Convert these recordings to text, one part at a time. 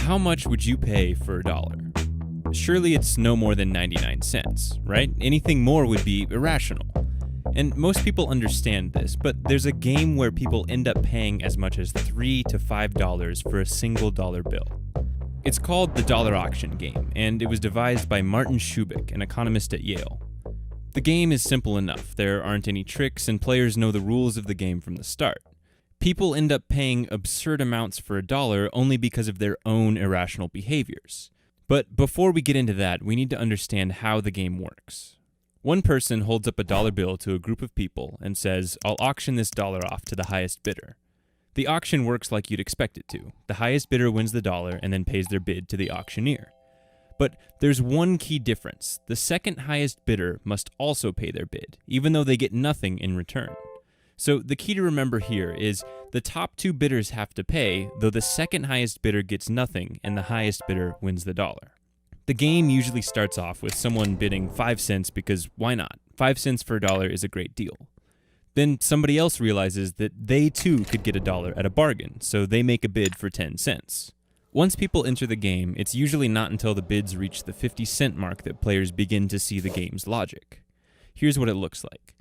How much would you pay for a dollar? Surely it's no more than 99 cents, right? Anything more would be irrational. And most people understand this, but there's a game where people end up paying as much as $3 to $5 for a single dollar bill. It's called the dollar auction game, and it was devised by Martin Shubik, an economist at Yale. The game is simple enough. There aren't any tricks, and players know the rules of the game from the start. People end up paying absurd amounts for a dollar only because of their own irrational behaviors. But before we get into that, we need to understand how the game works. One person holds up a dollar bill to a group of people and says, "I'll auction this dollar off to the highest bidder." The auction works like you'd expect it to. The highest bidder wins the dollar and then pays their bid to the auctioneer. But there's one key difference. The second highest bidder must also pay their bid, even though they get nothing in return. So the key to remember here is the top two bidders have to pay, though the second highest bidder gets nothing and the highest bidder wins the dollar. The game usually starts off with someone bidding 5 cents because why not? 5 cents for a dollar is a great deal. Then somebody else realizes that they too could get a dollar at a bargain, so they make a bid for 10 cents. Once people enter the game, it's usually not until the bids reach the 50-cent mark that players begin to see the game's logic. Here's what it looks like.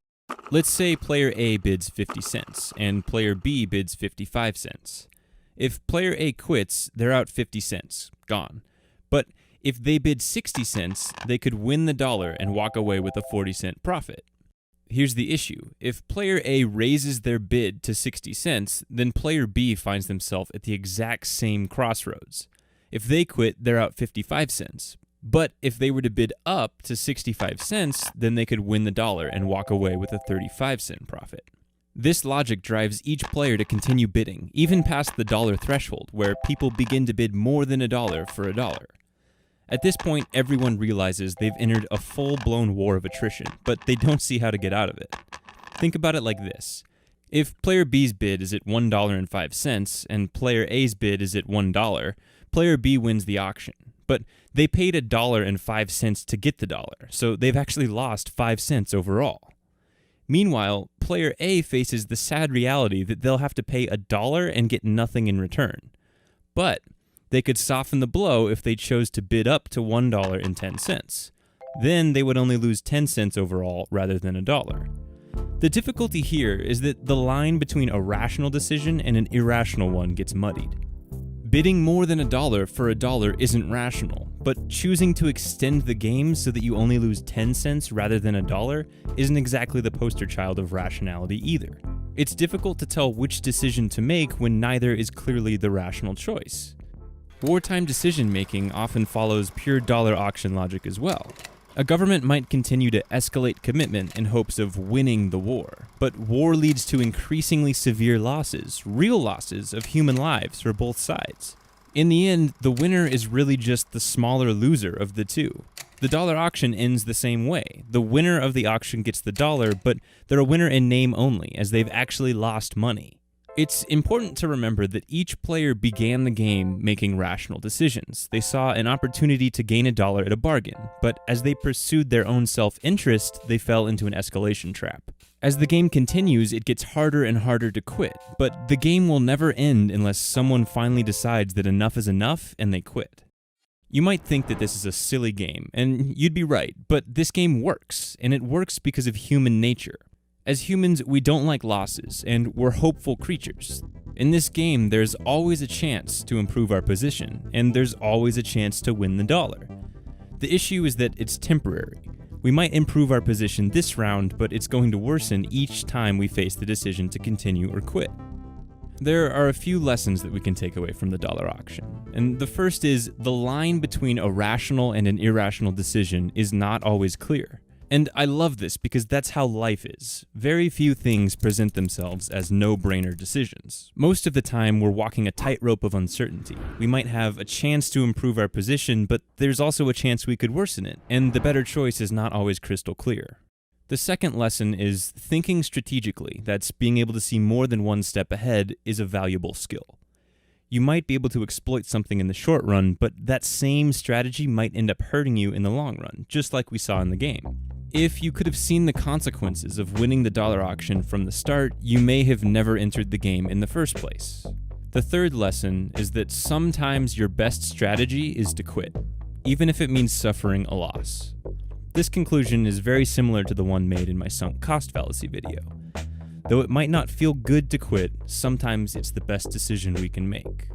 Let's say player A bids 50 cents and player B bids 55 cents. If player A quits, they're out 50 cents, gone. But if they bid 60 cents, they could win the dollar and walk away with a 40-cent profit. Here's the issue. If player A raises their bid to 60 cents, then player B finds themselves at the exact same crossroads. If they quit, they're out 55 cents. But if they were to bid up to 65 cents, then they could win the dollar and walk away with a 35-cent profit. This logic drives each player to continue bidding, even past the dollar threshold, where people begin to bid more than a dollar for a dollar. At this point, everyone realizes they've entered a full-blown war of attrition, but they don't see how to get out of it. Think about it like this. If player B's bid is at $1.05 and player A's bid is at $1, player B wins the auction. But they paid $1.05 to get the dollar, so they've actually lost 5 cents overall. Meanwhile, player A faces the sad reality that they'll have to pay $1 and get nothing in return. But they could soften the blow if they chose to bid up to $1.10. Then they would only lose 10 cents overall rather than $1. The difficulty here is that the line between a rational decision and an irrational one gets muddied. Bidding more than $1 for a dollar isn't rational, but choosing to extend the game so that you only lose 10 cents rather than $1 isn't exactly the poster child of rationality either. It's difficult to tell which decision to make when neither is clearly the rational choice. Wartime decision-making often follows pure dollar auction logic as well. A government might continue to escalate commitment in hopes of winning the war, but war leads to increasingly severe losses, real losses of human lives for both sides. In the end, the winner is really just the smaller loser of the two. The dollar auction ends the same way. The winner of the auction gets the dollar, but they're a winner in name only, as they've actually lost money. It's important to remember that each player began the game making rational decisions. They saw an opportunity to gain a dollar at a bargain, but as they pursued their own self-interest, they fell into an escalation trap. As the game continues, it gets harder and harder to quit, but the game will never end unless someone finally decides that enough is enough and they quit. You might think that this is a silly game, and you'd be right, but this game works, and it works because of human nature. As humans, we don't like losses, and we're hopeful creatures. In this game, there's always a chance to improve our position, and there's always a chance to win the dollar. The issue is that it's temporary. We might improve our position this round, but it's going to worsen each time we face the decision to continue or quit. There are a few lessons that we can take away from the dollar auction, and the first is the line between a rational and an irrational decision is not always clear. And I love this because that's how life is. Very few things present themselves as no-brainer decisions. Most of the time, we're walking a tightrope of uncertainty. We might have a chance to improve our position, but there's also a chance we could worsen it, and the better choice is not always crystal clear. The second lesson is thinking strategically. That's being able to see more than one step ahead is a valuable skill. You might be able to exploit something in the short run, but that same strategy might end up hurting you in the long run, just like we saw in the game. If you could have seen the consequences of winning the dollar auction from the start, you may have never entered the game in the first place. The third lesson is that sometimes your best strategy is to quit, even if it means suffering a loss. This conclusion is very similar to the one made in my sunk cost fallacy video. Though it might not feel good to quit, sometimes it's the best decision we can make.